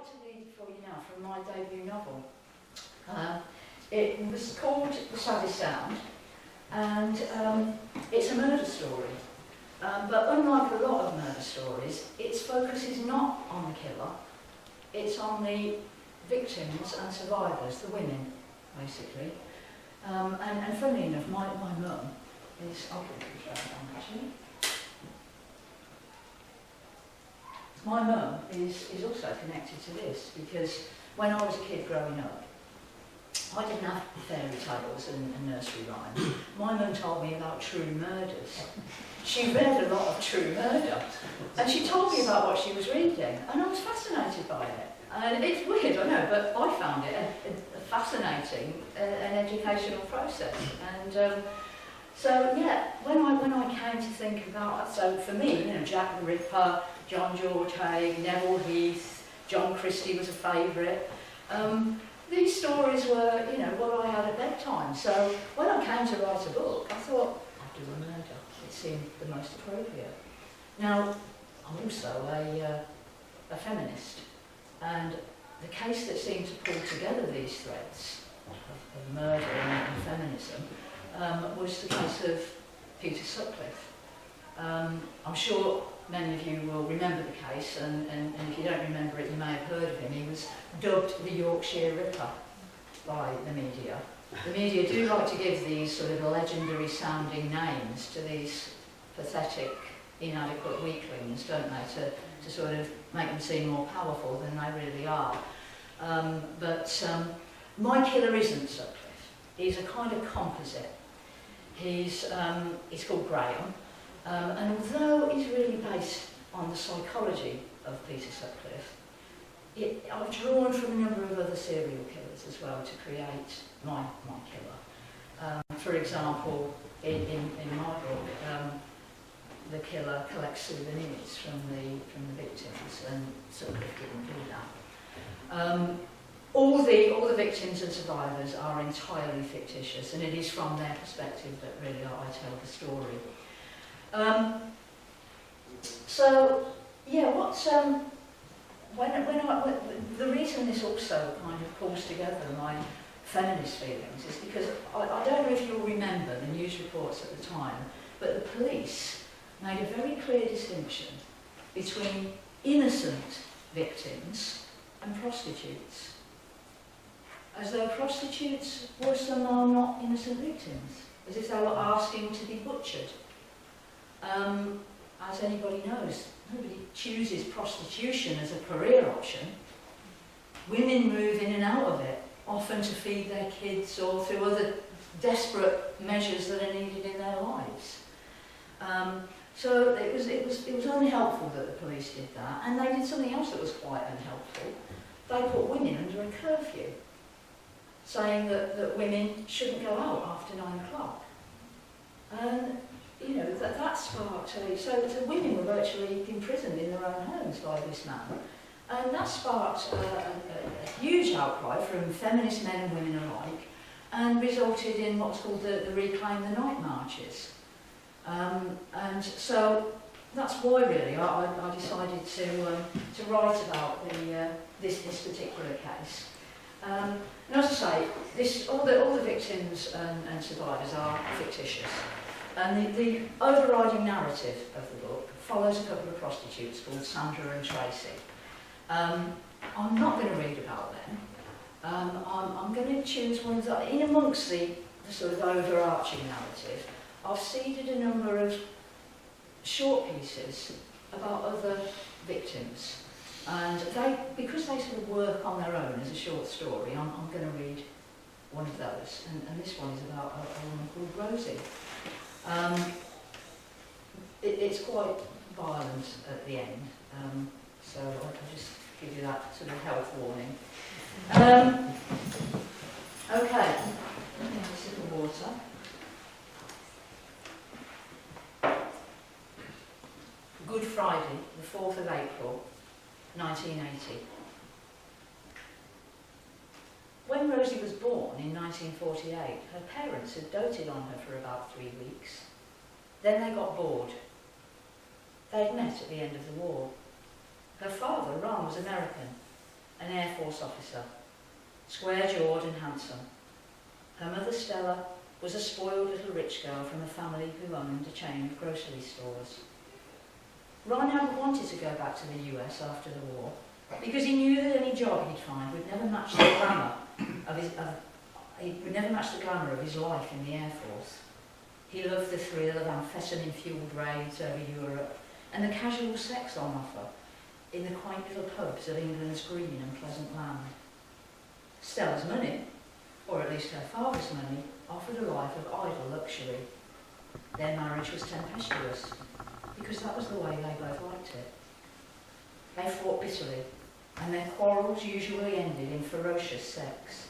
like to read for you now from my debut novel. It was called The Saddest Sound, and it's a murder story. But unlike a lot of murder stories, its focus is not on the killer, it's on the victims and survivors, the women, basically. And funnily enough, my mum is, I'll put it down actually. My mum is also connected to this, because when I was a kid growing up, I didn't have fairy tales and nursery rhymes. My mum told me about true murders. She read a lot of true murder, and she told me about what she was reading, and I was fascinated by it. And it's weird, I know, but I found it a fascinating an educational process. And so yeah, when I came to think about it, so for me, you know, Jack the Ripper, John George Haigh, Neville Heath, John Christie was a favourite. These stories were, you know, what I had at bedtime. So when I came to write a book, I thought, I'll do a murder. It seemed the most appropriate. Now, I'm also a feminist, and the case that seemed to pull together these threads of murder and feminism was the case of Peter Sutcliffe. I'm sure many of you will remember the case, and if you don't remember it, you may have heard of him. He was dubbed the Yorkshire Ripper by the media. The media do like to give these sort of legendary sounding names to these pathetic, inadequate weaklings, don't they, to sort of make them seem more powerful than they really are. But my killer isn't Sutcliffe. He's a kind of composite. He's called Graham. And although it's really based on the psychology of Peter Sutcliffe, I've drawn from a number of other serial killers as well to create my killer. For example, in my book, the killer collects souvenirs from the victims, and Sutcliffe didn't do that. All the victims and survivors are entirely fictitious, and it is from their perspective that really I tell the story. So yeah, the reason this also kind of pulls together my feminist feelings is because I don't know if you'll remember the news reports at the time, but the police made a very clear distinction between innocent victims and prostitutes, as though prostitutes were somehow not innocent victims, as if they were asking to be butchered. As anybody knows, nobody chooses prostitution as a career option. Women move in and out of it, often to feed their kids or through other desperate measures that are needed in their lives. So it was unhelpful that the police did that, and they did something else that was quite unhelpful. They put women under a curfew, saying that women shouldn't go out after 9 o'clock. And you know, that sparked so women were virtually imprisoned in their own homes by this man. And that sparked a huge outcry from feminist men and women alike, and resulted in what's called the Reclaim the Night marches. And so that's why really I decided to write about this particular case. And as I say, all the victims and survivors are fictitious. And the overriding narrative of the book follows a couple of prostitutes called Sandra and Tracy. I'm not going to read about them. I'm going to choose ones that, in amongst the sort of overarching narrative, I've seeded a number of short pieces about other victims. And because they sort of work on their own as a short story, I'm going to read one of those. And this one is about a woman called Rosie. It's quite violent at the end, so I'll just give you that sort of health warning. Okay, a sip of water. Good Friday, the 4th of April, 1980. When Rosie was born in 1948, her parents had doted on her for about 3 weeks. Then they got bored. They'd met at the end of the war. Her father, Ron, was American, an Air Force officer, square-jawed and handsome. Her mother, Stella, was a spoiled little rich girl from a family who owned a chain of grocery stores. Ron hadn't wanted to go back to the US after the war because he knew that any job he'd find would never match the glamour of his life in the Air Force. He loved the thrill of amphetamine-fueled raids over Europe and the casual sex on offer in the quaint little pubs of England's green and pleasant land. Stella's money, or at least her father's money, offered a life of idle luxury. Their marriage was tempestuous, because that was the way they both liked it. They fought bitterly, and their quarrels usually ended in ferocious sex.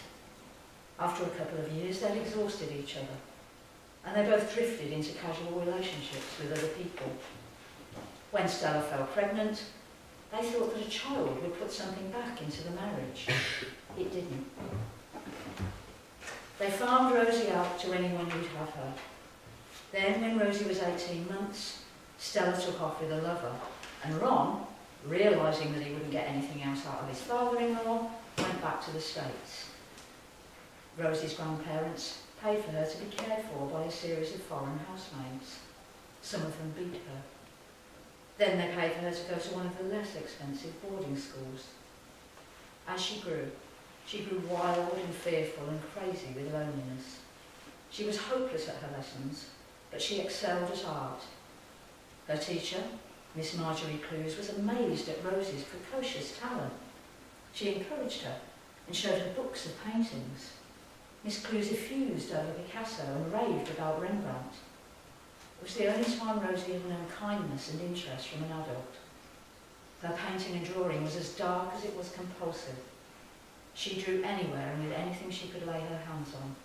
After a couple of years, they'd exhausted each other, and they both drifted into casual relationships with other people. When Stella fell pregnant, they thought that a child would put something back into the marriage. It didn't. They farmed Rosie out to anyone who'd have her. Then, when Rosie was 18 months, Stella took off with a lover, and Ron, realising that he wouldn't get anything else out of his father-in-law, went back to the States. Rosie's grandparents paid for her to be cared for by a series of foreign housemaids. Some of them beat her. Then they paid for her to go to one of the less expensive boarding schools. As she grew wild and fearful and crazy with loneliness. She was hopeless at her lessons, but she excelled at art. Her teacher, Miss Marjorie Clues, was amazed at Rosie's precocious talent. She encouraged her and showed her books of paintings. Miss Clues effused over Picasso and raved about Rembrandt. It was the only time Rosie had known kindness and interest from an adult. Her painting and drawing was as dark as it was compulsive. She drew anywhere and with anything she could lay her hands on.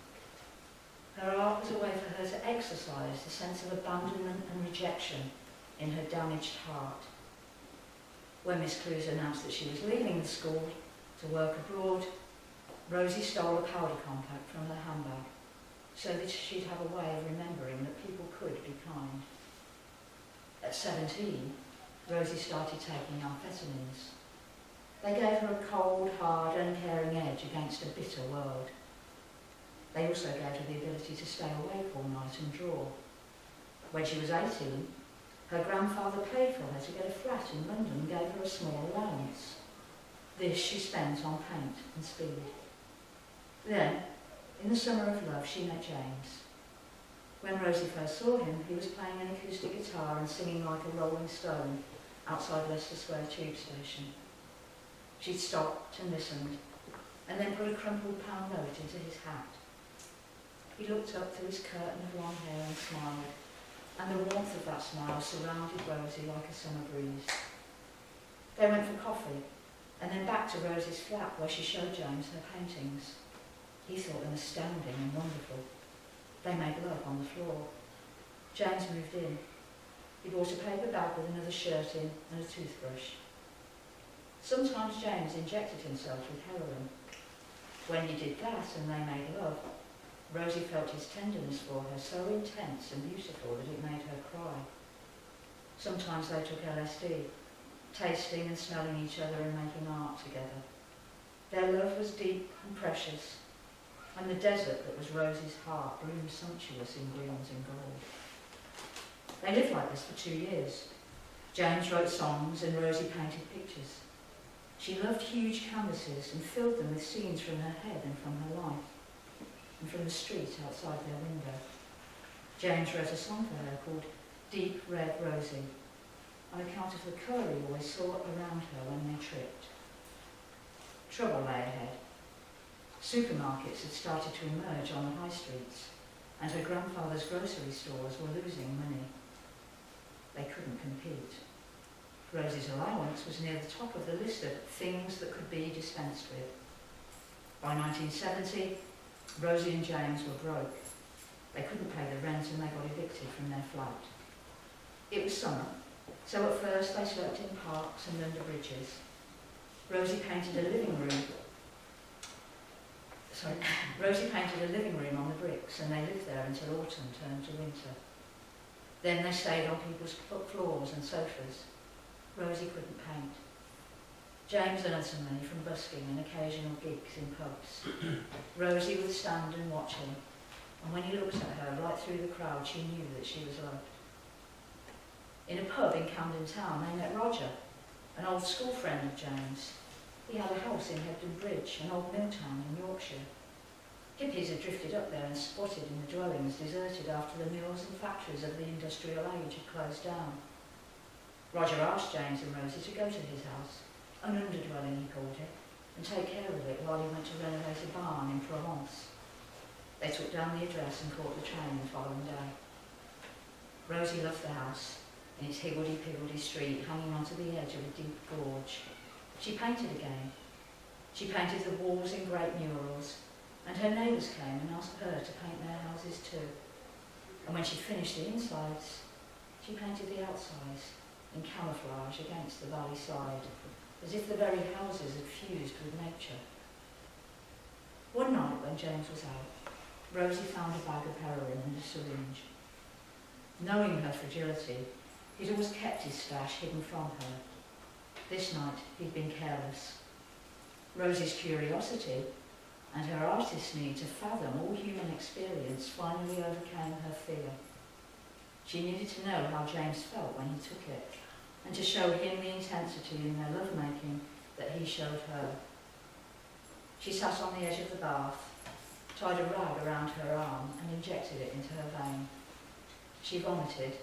Her art was a way for her to exercise the sense of abandonment and rejection in her damaged heart. When Miss Clues announced that she was leaving the school to work abroad, Rosie stole a powder compact from her handbag so that she'd have a way of remembering that people could be kind. At 17, Rosie started taking amphetamines. They gave her a cold, hard, uncaring edge against a bitter world. They also gave her the ability to stay awake all night and draw. When she was 18, her grandfather paid for her to get a flat in London and gave her a small allowance. This she spent on paint and speed. Then, in the summer of love, she met James. When Rosie first saw him, he was playing an acoustic guitar and singing like a rolling stone outside Leicester Square tube station. She'd stopped and listened, and then put a crumpled pound note into his hat. He looked up through his curtain of long hair and smiled, and the warmth of that smile surrounded Rosie like a summer breeze. They went for coffee, and then back to Rosie's flat where she showed James her paintings. He thought them astounding and wonderful. They made love on the floor. James moved in. He bought a paper bag with another shirt in and a toothbrush. Sometimes James injected himself with heroin. When he did that and they made love, Rosie felt his tenderness for her so intense and beautiful that it made her cry. Sometimes they took LSD, tasting and smelling each other and making art together. Their love was deep and precious, and the desert that was Rosie's heart bloomed sumptuous in greens and gold. They lived like this for 2 years. James wrote songs and Rosie painted pictures. She loved huge canvases and filled them with scenes from her head and from her life, and from the street outside their window. James wrote a song for her called Deep Red Rosie, on account of the curry he always saw around her when they tripped. Trouble lay ahead. Supermarkets had started to emerge on the high streets, and her grandfather's grocery stores were losing money. They couldn't compete. Rosie's allowance was near the top of the list of things that could be dispensed with. By 1970, Rosie and James were broke. They couldn't pay the rent and they got evicted from their flat. It was summer, so at first they slept in parks and under bridges. Rosie painted a living room on the bricks, and they lived there until autumn turned to winter. Then they stayed on people's floors and sofas. Rosie couldn't paint. James earned some money from busking and occasional gigs in pubs. Rosie would stand and watch him, and when he looked at her right through the crowd, she knew that she was loved. In a pub in Camden Town, they met Roger, an old school friend of James. He had a house in Hebden Bridge, an old mill town in Yorkshire. Hippies had drifted up there and squatted in the dwellings deserted after the mills and factories of the industrial age had closed down. Roger asked James and Rosie to go to his house, an underdwelling he called it, and take care of it while he went to renovate a barn in Provence. They took down the address and caught the train the following day. Rosie loved the house, in its higgledy-piggledy street hanging onto the edge of a deep gorge. She painted again. She painted the walls in great murals, and her neighbours came and asked her to paint their houses too. And when she'd finished the insides, she painted the outsides in camouflage against the valley side, as if the very houses had fused with nature. One night when James was out, Rosie found a bag of heroin and a syringe. Knowing her fragility, he'd always kept his stash hidden from her. This night he'd been careless. Rosie's curiosity and her artist's need to fathom all human experience finally overcame her fear. She needed to know how James felt when he took it, and to show him the intensity in their lovemaking that he showed her. She sat on the edge of the bath, tied a rag around her arm and injected it into her vein. She vomited,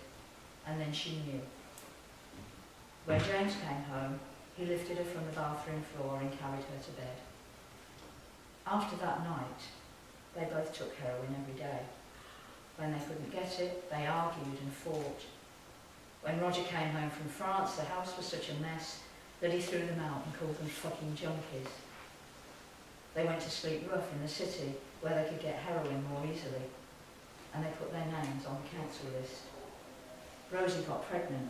and then she knew. When James came home, he lifted her from the bathroom floor and carried her to bed. After that night, they both took heroin every day. When they couldn't get it, they argued and fought. When Roger came home from France, the house was such a mess that he threw them out and called them fucking junkies. They went to sleep rough in the city where they could get heroin more easily, and they put their names on the council list. Rosie got pregnant,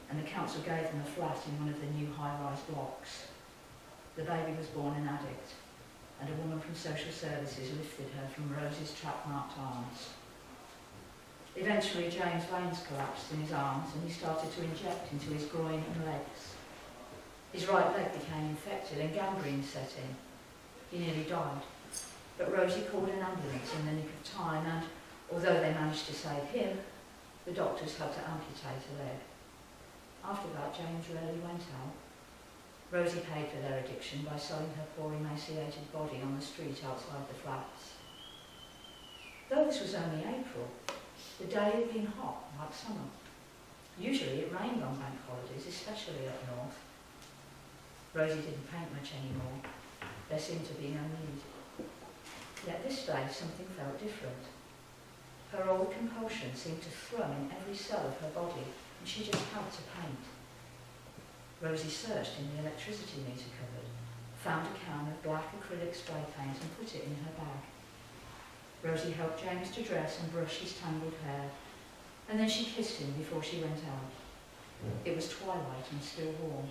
and the council gave them a flat in one of the new high-rise blocks. The baby was born an addict, and a woman from social services lifted her from Rosie's trap-marked arms. Eventually, James' veins collapsed in his arms and he started to inject into his groin and legs. His right leg became infected and gangrene set in. He nearly died, but Rosie called an ambulance in the nick of time, and although they managed to save him, the doctors had to amputate a leg. After that, James rarely went out. Rosie paid for their addiction by selling her poor emaciated body on the street outside the flats. Though this was only April, the day had been hot, like summer. Usually it rained on bank holidays, especially up north. Rosie didn't paint much anymore. There seemed to be no need. Yet this day something felt different. Her old compulsion seemed to thrum in every cell of her body, and she just had to paint. Rosie searched in the electricity meter cupboard, found a can of black acrylic spray paint and put it in her bag. Rosie helped James to dress and brush his tangled hair, and then she kissed him before she went out. It was twilight and still warm.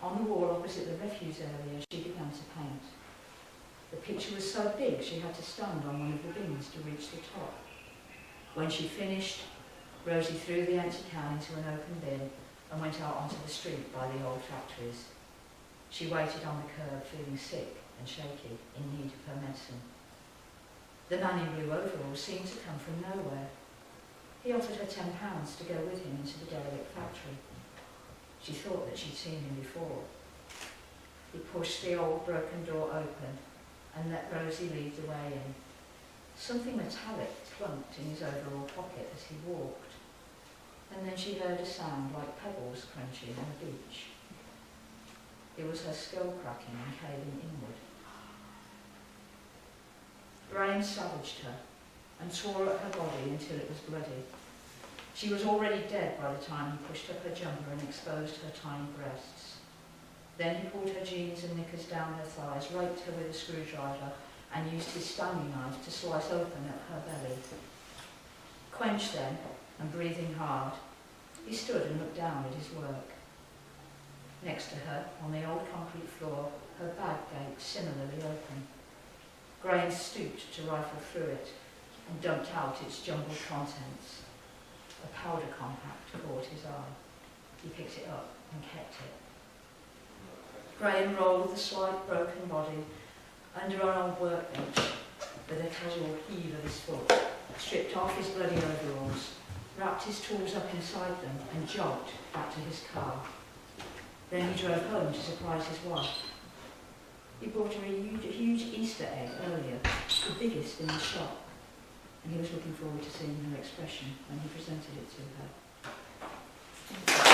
On the wall opposite the refuse area, she began to paint. The picture was so big she had to stand on one of the bins to reach the top. When she finished, Rosie threw the empty can into an open bin and went out onto the street by the old factories. She waited on the curb, feeling sick and shaky, in need of her medicine. The man in blue overalls seemed to come from nowhere. He offered her £10 to go with him into the derelict factory. She thought that she'd seen him before. He pushed the old broken door open and let Rosie lead the way in. Something metallic clunked in his overall pocket as he walked, and then she heard a sound like pebbles crunching on the beach. It was her skull cracking and caving inward. Rain savaged her and tore at her body until it was bloody. She was already dead by the time he pushed up her jumper and exposed her tiny breasts. Then he pulled her jeans and knickers down her thighs, raped her with a screwdriver, and used his Stanley knife to slice open at her belly. Quenched then, and breathing hard, he stood and looked down at his work. Next to her, on the old concrete floor, her bag gaped similarly open. Grain stooped to rifle through it and dumped out its jumbled contents. A powder compact caught his eye. He picked it up and kept it. Graham rolled the slight broken body under an old workbench with a casual heave of his foot, stripped off his bloody overalls, wrapped his tools up inside them and jogged back to his car. Then he drove home to surprise his wife. He bought her a huge Easter egg earlier, the biggest in the shop, and he was looking forward to seeing her expression when he presented it to her.